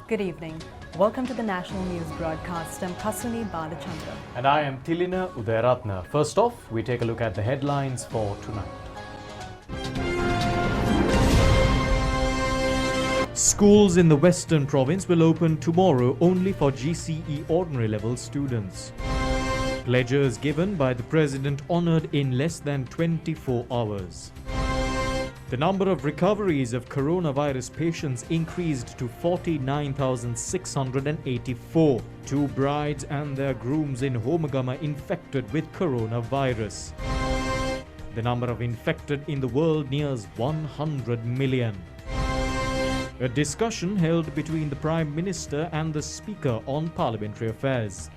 Good evening. Welcome to the national news broadcast. I'm Kasuni Balachandra. And I am Tilina Udayaratna. First off, we take a look at the headlines for tonight. Schools in the Western Province will open tomorrow only for GCE ordinary level students. Pledges given by the President honoured in less than 24 hours. The number of recoveries of coronavirus patients increased to 49,684. 2 brides and their grooms in Homagama infected with coronavirus. The number of infected in the world nears 100 million. A discussion held between the Prime Minister and the Speaker on parliamentary affairs.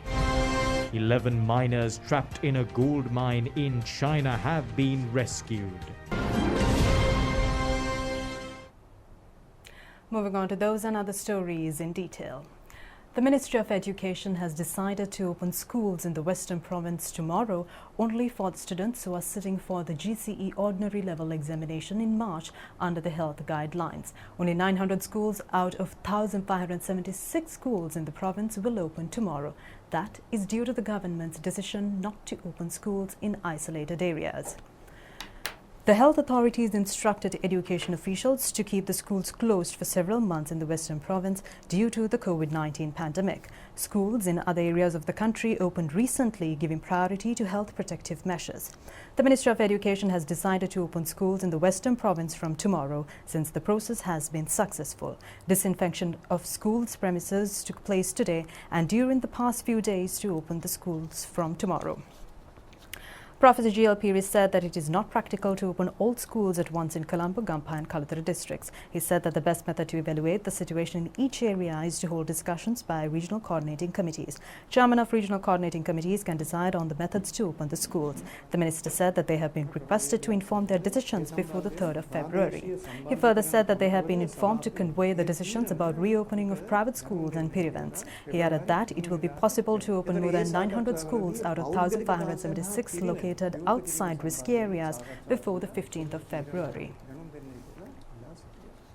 11 miners trapped in a gold mine in China have been rescued. Moving on to those and other stories in detail. The Ministry of Education has decided to open schools in the Western Province tomorrow only for students who are sitting for the GCE ordinary level examination in March under the health guidelines. Only 900 schools out of 1,576 schools in the province will open tomorrow. That is due to the government's decision not to open schools in isolated areas. The health authorities instructed education officials to keep the schools closed for several months in the Western Province due to the COVID-19 pandemic. Schools in other areas of the country opened recently, giving priority to health protective measures. The Ministry of Education has decided to open schools in the Western Province from tomorrow since the process has been successful. Disinfection of schools premises took place today and during the past few days to open the schools from tomorrow. Professor G.L. Piri said that it is not practical to open all schools at once in Colombo, Gampa and Kalathura districts. He said that the best method to evaluate the situation in each area is to hold discussions by regional coordinating committees. Chairman of regional coordinating committees can decide on the methods to open the schools. The minister said that they have been requested to inform their decisions before the 3rd of February. He further said that they have been informed to convey the decisions about reopening of private schools and peer events. He added that it will be possible to open more than 900 schools out of 1,576 located outside risky areas before the 15th of February.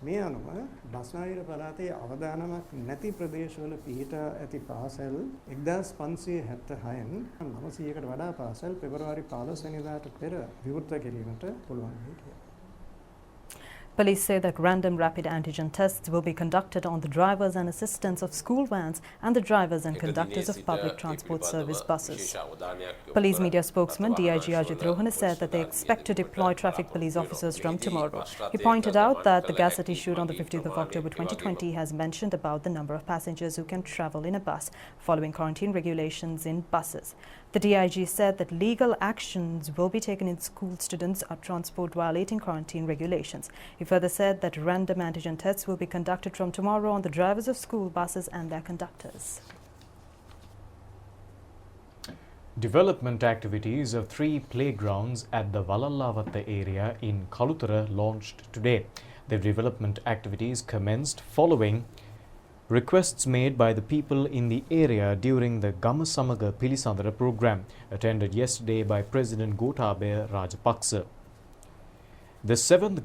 මේ අනුව බස්නාහිර පළාතේ අවදානමක් නැති ප්‍රදේශවල පිහිටා ඇති පාසල් 1576න් 900කට වඩා පාසල් පෙබරවාරි 15 වෙනිදාට පෙර විවෘත කිරීමට පුළුවන් වෙයි. Police say that random rapid antigen tests will be conducted on the drivers and assistants of school vans and the drivers and conductors of public transport service buses. Police media spokesman DIG Ajit Rohana said that they expect to deploy traffic police officers from tomorrow. He pointed out that the Gazette issued on the 15th of October 2020 has mentioned about the number of passengers who can travel in a bus following quarantine regulations in buses. The DIG said that legal actions will be taken in school students or transport violating quarantine regulations. He further said that random antigen tests will be conducted from tomorrow on the drivers of school buses and their conductors. Development activities of 3 playgrounds at the Valallavatta area in Kalathura launched today. The development activities commenced following requests made by the people in the area during the Gamasamaga Pilisandara program attended yesterday by President Gotabaya Rajapaksa. The 7th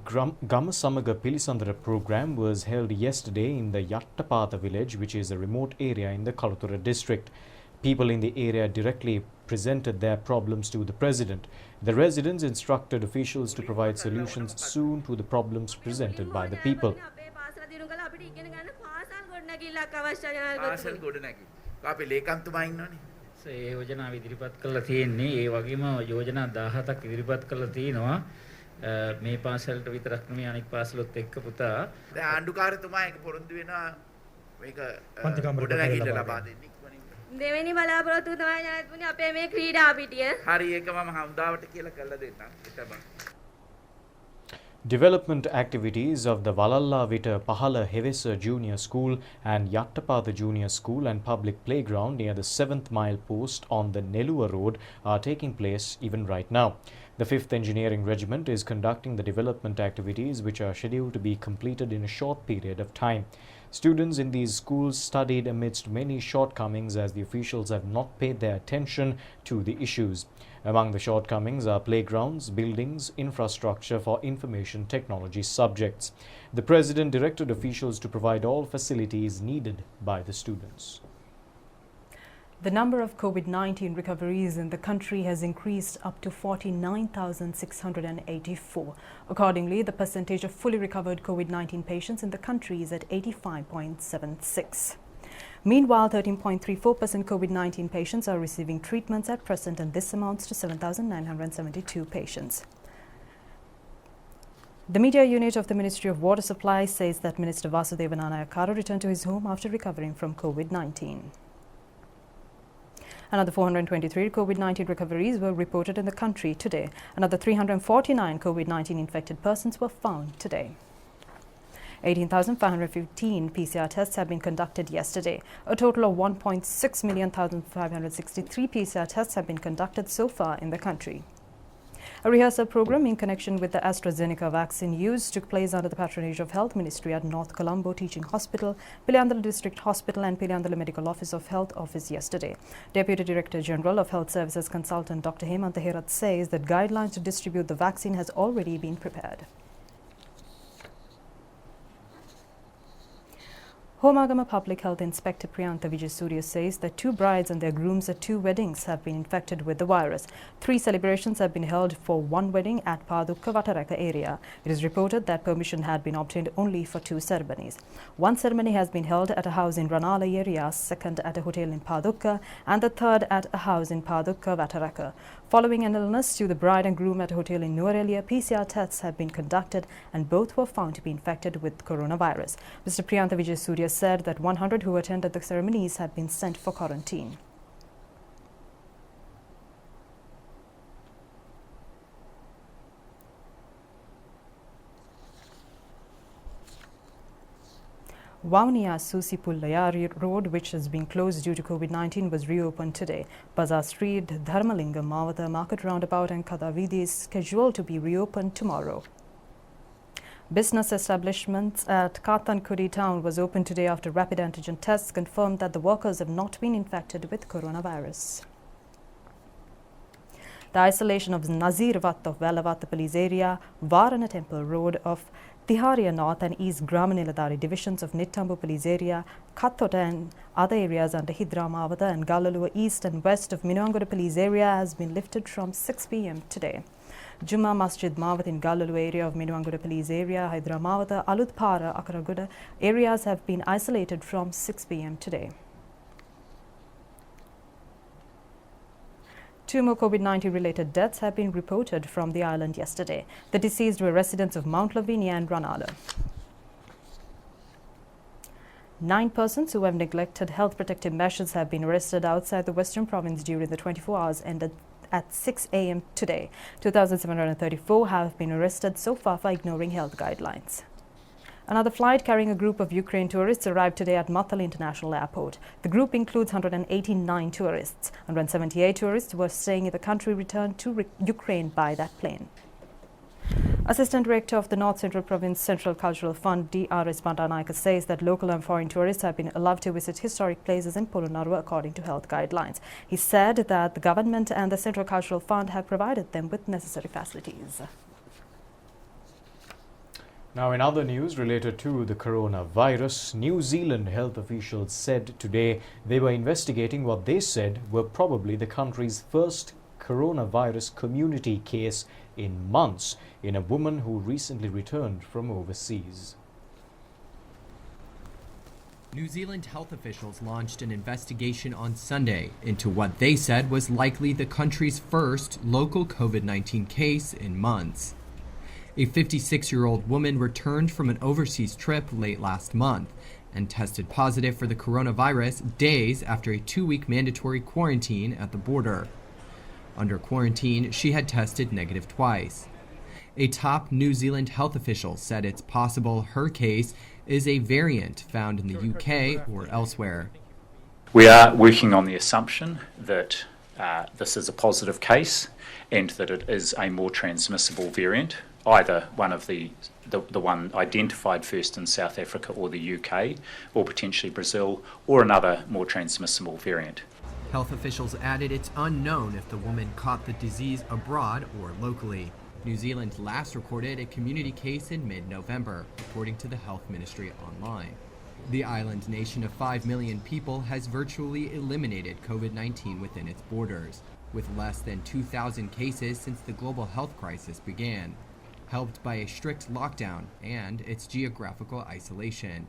Gamasamaga Pilisandara program was held yesterday in the Yattapatha village, which is a remote area in the Kalathura district. People in the area directly presented their problems to the President. The residents instructed officials to provide solutions soon to the problems presented by the people. ඒ යෝජනා ඉදිරිපත් කරලා තියෙන්නේ ඒ වගේම යෝජනා 17ක් ඉදිරිපත් කරලා තිනවා මේ පාසලට විතරක් නෙමෙයි අනිත් පාසලොත් එක්ක පුතා දැන් ආණ්ඩුකාරතුමා ඒක පොරොන්දු වෙනවා මේක ගොඩනැගිල්ල ලබා දෙන්න ඉක්මනින් දෙවෙනි බලාපොරොත්තුව තමයි ඥාතිතුමනි අපේ මේ ක්‍රීඩා පිටිය හරි ඒක මම හමුදාවට කියලා කරලා දෙන්නම් එතම. Development activities of the Vallallavita Pahala Hevesa Junior School and Yattapatha Junior School and Public Playground near the 7th mile post on the Nelua Road are taking place even right now. The 5th Engineering Regiment is conducting the development activities which are scheduled to be completed in a short period of time. Students in these schools studied amidst many shortcomings as the officials have not paid their attention to the issues. Among the shortcomings are playgrounds, buildings, infrastructure for information technology subjects. The President directed officials to provide all facilities needed by the students. The number of COVID-19 recoveries in the country has increased up to 49,684. Accordingly, the percentage of fully recovered COVID-19 patients in the country is at 85.76. Meanwhile, 13.34% COVID-19 patients are receiving treatments at present, and this amounts to 7,972 patients. The media unit of the Ministry of Water Supply says that Minister Vasudevan Anayakara returned to his home after recovering from COVID-19. Another 423 COVID-19 recoveries were reported in the country today. Another 349 COVID-19 infected persons were found today. 18,515 PCR tests have been conducted yesterday. A total of 1.6,563 PCR tests have been conducted so far in the country. A rehearsal program in connection with the AstraZeneca vaccine use took place under the patronage of Health Ministry at North Colombo Teaching Hospital, Piliyandala District Hospital and Piliyandala Medical Office of Health Office yesterday. Deputy Director General of Health Services Consultant Dr. Hemantha Herath says that guidelines to distribute the vaccine has already been prepared. Homagama Public Health Inspector Priyantha Vijaysurya says that 2 brides and their grooms at 2 weddings have been infected with the virus. 3 celebrations have been held for 1 wedding at Padukka Vataraka area. It is reported that permission had been obtained only for 2 ceremonies. 1 ceremony has been held at a house in Ranala area, 2nd at a hotel in Padukka, and the 3rd at a house in Padukka Vataraka. Following an illness to the bride and groom at a hotel in Nuwara, PCR tests have been conducted and both were found to be infected with coronavirus. Mr. Priyantha Vijaysurya said that 100 who attended the ceremonies had been sent for quarantine. Vavuniya Susipullaya Road, which has been closed due to COVID-19, was reopened today. Bazaar Street, Dharmalingam, Mavata Market Roundabout and Kadavidi is scheduled to be reopened tomorrow. Business establishments at Kathankudi town was opened today after rapid antigen tests confirmed that the workers have not been infected with coronavirus. The isolation of Nazir Vatt of Velavatta Police Area, Varana Temple Road of Tiharia North and East Gramaniladari divisions of Nittambu Police Area, Kathota and other areas under Hidramavata and Galalua East and West of Minuangoda Police Area has been lifted from 6 p.m. today. Juma Masjid Mawat in Galalua area of Minuangoda Police Area, Hydramavata, Aludpara, Akaraguda areas have been isolated from 6 p.m. today. 2 more COVID-19 related deaths have been reported from the island yesterday. The deceased were residents of Mount Lavinia and Ranala. 9 persons who have neglected health protective measures have been arrested outside the Western Province during the 24 hours ended at 6 a.m. today. 2,734 have been arrested so far for ignoring health guidelines. Another flight carrying a group of Ukraine tourists arrived today at Matala International Airport. The group includes 189 tourists. 178 tourists who were staying in the country returned to Ukraine by that plane. Assistant Director of the North Central Province Central Cultural Fund, D.R.S. Bandanayaka, says that local and foreign tourists have been allowed to visit historic places in Polonnaruwa according to health guidelines. He said that the government and the Central Cultural Fund have provided them with necessary facilities. Now, in other news related to the coronavirus, New Zealand health officials said today they were investigating what they said were probably the country's first coronavirus community case in months in a woman who recently returned from overseas. New Zealand health officials launched an investigation on Sunday into what they said was likely the country's first local COVID-19 case in months. A 56-year-old woman returned from an overseas trip late last month and tested positive for the coronavirus days after a 2-week mandatory quarantine at the border. Under quarantine, she had tested negative twice. A top New Zealand health official said it's possible her case is a variant found in the UK or elsewhere. We are working on the assumption that this is a positive case and that it is a more transmissible variant, either one of the the one identified first in South Africa or the UK, or potentially Brazil, or another more transmissible variant. Health officials added it's unknown if the woman caught the disease abroad or locally. New Zealand last recorded a community case in mid-November, according to the Health Ministry online. The island nation of 5 million people has virtually eliminated COVID-19 within its borders, with less than 2,000 cases since the global health crisis began, helped by a strict lockdown and its geographical isolation.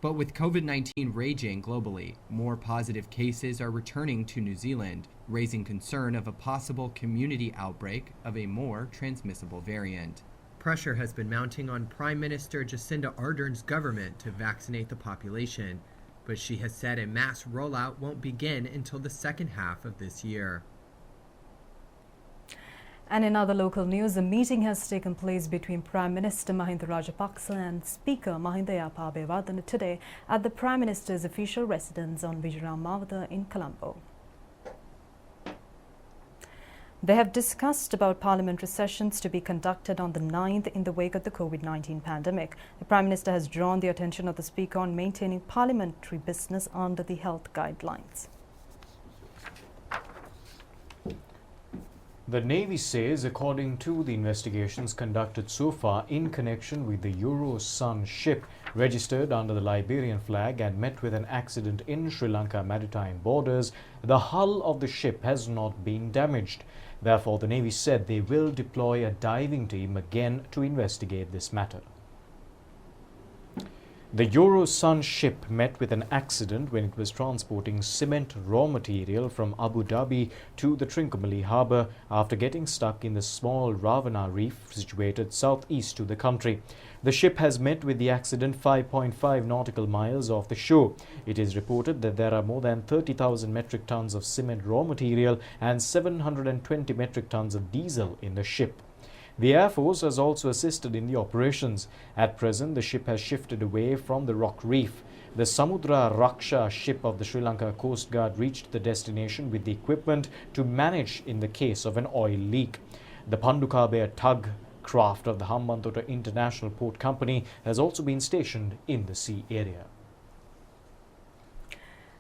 But with COVID-19 raging globally, more positive cases are returning to New Zealand, raising concern of a possible community outbreak of a more transmissible variant. Pressure has been mounting on Prime Minister Jacinda Ardern's government to vaccinate the population, but she has said a mass rollout won't begin until the second half of this year. And in other local news, a meeting has taken place between Prime Minister Mahinda Rajapaksa and Speaker Mahinda Rupavahini today at the Prime Minister's official residence on Vijayaram Mawatha in Colombo. They have discussed about parliamentary sessions to be conducted on the 9th in the wake of the COVID-19 pandemic. The Prime Minister has drawn the attention of the Speaker on maintaining parliamentary business under the health guidelines. The Navy says, according to the investigations conducted so far in connection with the Euro Sun ship registered under the Liberian flag and met with an accident in Sri Lanka maritime borders, the hull of the ship has not been damaged. Therefore, the Navy said they will deploy a diving team again to investigate this matter. The Euro Sun ship met with an accident when it was transporting cement raw material from Abu Dhabi to the Trincomalee harbour after getting stuck in the small Ravana reef situated southeast to the country. The ship has met with the accident 5.5 nautical miles off the shore. It is reported that there are more than 30,000 metric tons of cement raw material and 720 metric tons of diesel in the ship. The Air Force has also assisted in the operations. At present, the ship has shifted away from the rock reef. The Samudra Raksha ship of the Sri Lanka Coast Guard reached the destination with the equipment to manage in the case of an oil leak. The Pandukabea tug craft of the Hambantota International Port Company has also been stationed in the sea area.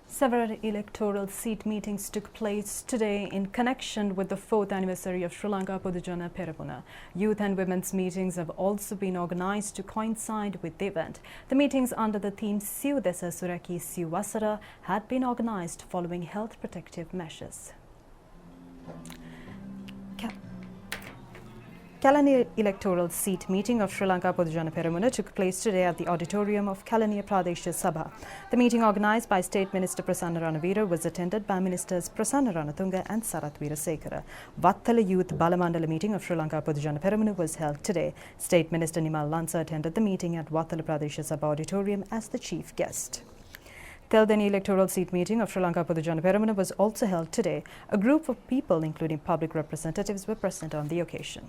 Several electoral seat meetings took place today in connection with the 4th anniversary of Sri Lanka Podujana Peramuna. Youth and women's meetings have also been organized to coincide with the event. The meetings under the theme Siu Desa Suraki Siu Wasara had been organized following health protective measures. Kalani electoral seat meeting of Sri Lanka Podujana Peramuna took place today at the auditorium of Kalaniya Pradesh Sabha. The meeting organised by State Minister Prasanna Ranavira was attended by Ministers Prasanna Ranatunga and Sarath Weerasekara. Wattala Youth Balamandala meeting of Sri Lanka Podujana Peramuna was held today. State Minister Nimal Lansa attended the meeting at Wattala Pradesh Sabha auditorium as the chief guest. Teldeni electoral seat meeting of Sri Lanka Podujana Peramuna was also held today. A group of people, including public representatives, were present on the occasion.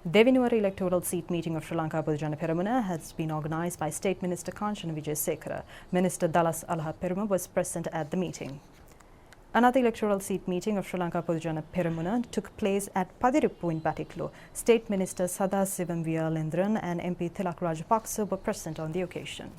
Devinuwara electoral seat meeting of Sri Lanka Podujana Peramuna has been organised by State Minister Kanchana Wijesekara. Minister Dallas Alha Peruma was present at the meeting. Another electoral seat meeting of Sri Lanka Podujana Peramuna took place at Padirippu in Batiklu. State Minister Sadasivam Vyalendran and MP Tilak Rajapaksa were present on the occasion.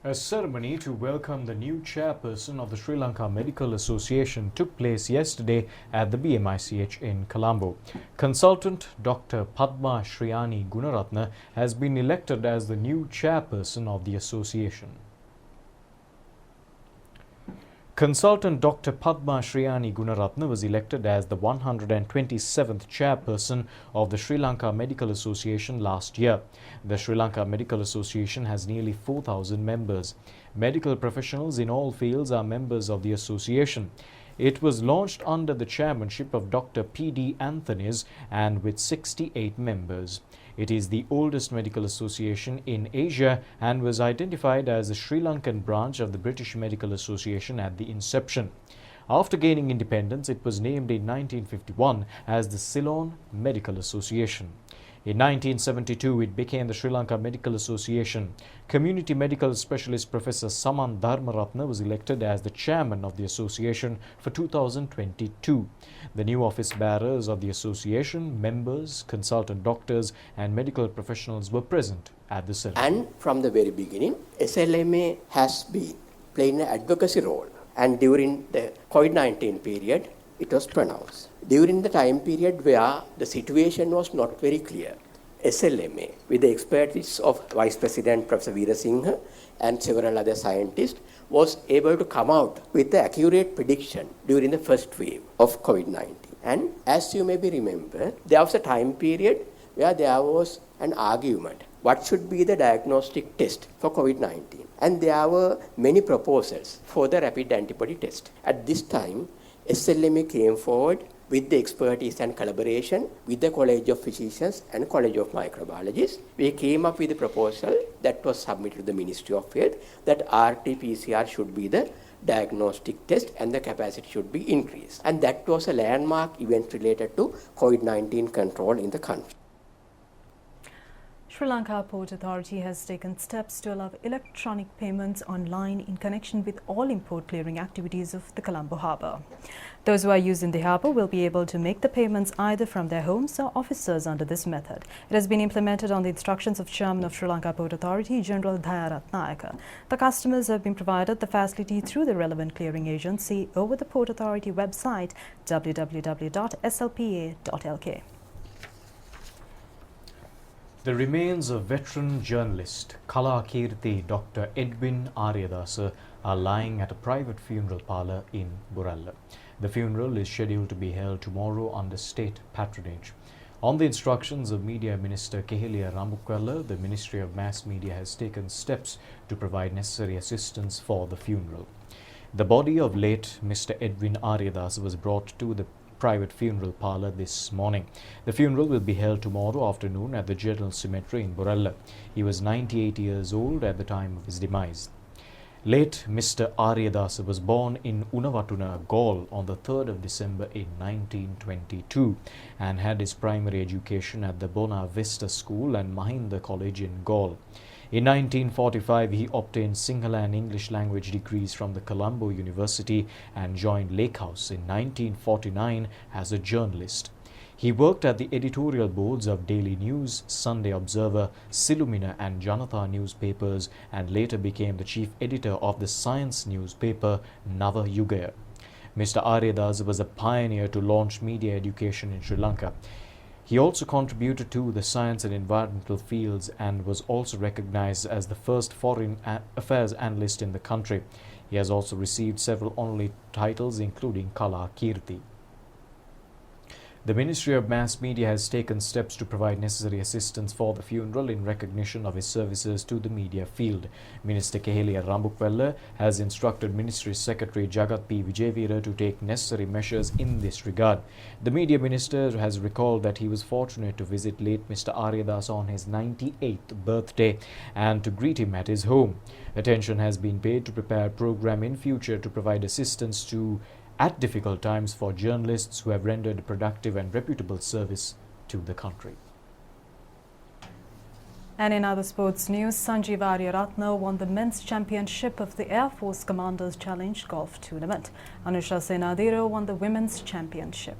A ceremony to welcome the new chairperson of the Sri Lanka Medical Association took place yesterday at the BMICH in Colombo. Consultant Dr. Padma Shriyani Gunaratna has been elected as the new chairperson of the association. Consultant Dr. Padma Shriyani Gunaratna was elected as the 127th chairperson of the Sri Lanka Medical Association last year. The Sri Lanka Medical Association has nearly 4,000 members. Medical professionals in all fields are members of the association. It was launched under the chairmanship of Dr. P.D. Anthonys and with 68 members. It is the oldest medical association in Asia and was identified as a Sri Lankan branch of the British Medical Association at the inception. After gaining independence, it was named in 1951 as the Ceylon Medical Association. In 1972, it became the Sri Lanka Medical Association. Community medical specialist Professor Saman Dharmaratna was elected as the chairman of the association for 2022. The new office bearers of the association, members, consultant doctors and medical professionals were present at the ceremony. And from the very beginning, SLMA has been playing an advocacy role. And during the COVID-19 period, it was pronounced. During the time period where the situation was not very clear, SLMA, with the expertise of Vice President Professor Veera Singha and several other scientists, was able to come out with the accurate prediction during the first wave of COVID-19. And as you maybe remember, there was a time period where there was an argument. What should be the diagnostic test for COVID-19? And there were many proposals for the rapid antibody test. At this time, SLMA came forward with the expertise and collaboration with the College of Physicians and College of Microbiologists. We came up with a proposal that was submitted to the Ministry of Health that RT-PCR should be the diagnostic test and the capacity should be increased. And that was a landmark event related to COVID-19 control in the country. Sri Lanka Port Authority has taken steps to allow electronic payments online in connection with all import clearing activities of the Colombo harbour. Those who are using the harbour will be able to make the payments either from their homes or offices under this method. It has been implemented on the instructions of Chairman of Sri Lanka Port Authority, General Dayarat Nayaka. The customers have been provided the facility through the relevant clearing agency over the Port Authority website www.slpa.lk. The remains of veteran journalist Kala Kirti Dr. Edwin Aryadasa are lying at a private funeral parlour in Buralla. The funeral is scheduled to be held tomorrow under state patronage. On the instructions of Media Minister Kehelia Rambukwella, the Ministry of Mass Media has taken steps to provide necessary assistance for the funeral. The body of late Mr. Edwin Aryadasa was brought to the private funeral parlour this morning. The funeral will be held tomorrow afternoon at the General Cemetery in Buralla. He was 98 years old at the time of his demise. Late Mr. Aryadasa was born in Unawatuna, Galle on the 3rd of December in 1922 and had his primary education at the Bona Vista School and Mahinda College in Galle. In 1945, he obtained Sinhala and English language degrees from the Colombo University and joined Lake House in 1949 as a journalist. He worked at the editorial boards of Daily News, Sunday Observer, Silumina and Janatha newspapers and later became the chief editor of the science newspaper Nava Yugaya. Mr. Aryadasa was a pioneer to launch media education in Sri Lanka. He also contributed to the science and environmental fields and was also recognized as the first foreign affairs analyst in the country. He has also received several honorary titles including Kala Kirti. The Ministry of Mass Media has taken steps to provide necessary assistance for the funeral in recognition of his services to the media field. Minister Kehelia Rambukwella has instructed Ministry Secretary Jagat P. Vijayveera to take necessary measures in this regard. The Media Minister has recalled that he was fortunate to visit late Mr. Aryadasa on his 98th birthday and to greet him at his home. Attention has been paid to prepare a program in future to provide assistance at difficult times for journalists who have rendered productive and reputable service to the country. And in other sports news, Sanjeev Aryaratna won the men's championship of the Air Force Commanders Challenge Golf Tournament. Anusha Senadiro won the women's championship.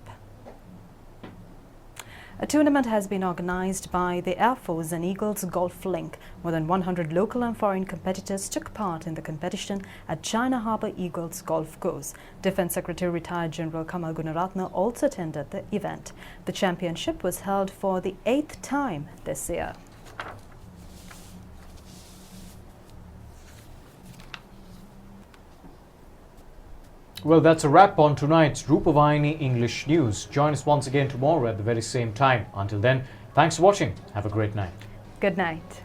A tournament has been organized by the Air Force and Eagles Golf Link. More than 100 local and foreign competitors took part in the competition at China Harbour Eagles Golf Course. Defence Secretary Retired General Kamal Gunaratne also attended the event. The championship was held for the 8th time this year. Well, that's a wrap on tonight's Rupavahini English News. Join us once again tomorrow at the very same time. Until then, thanks for watching. Have a great night. Good night.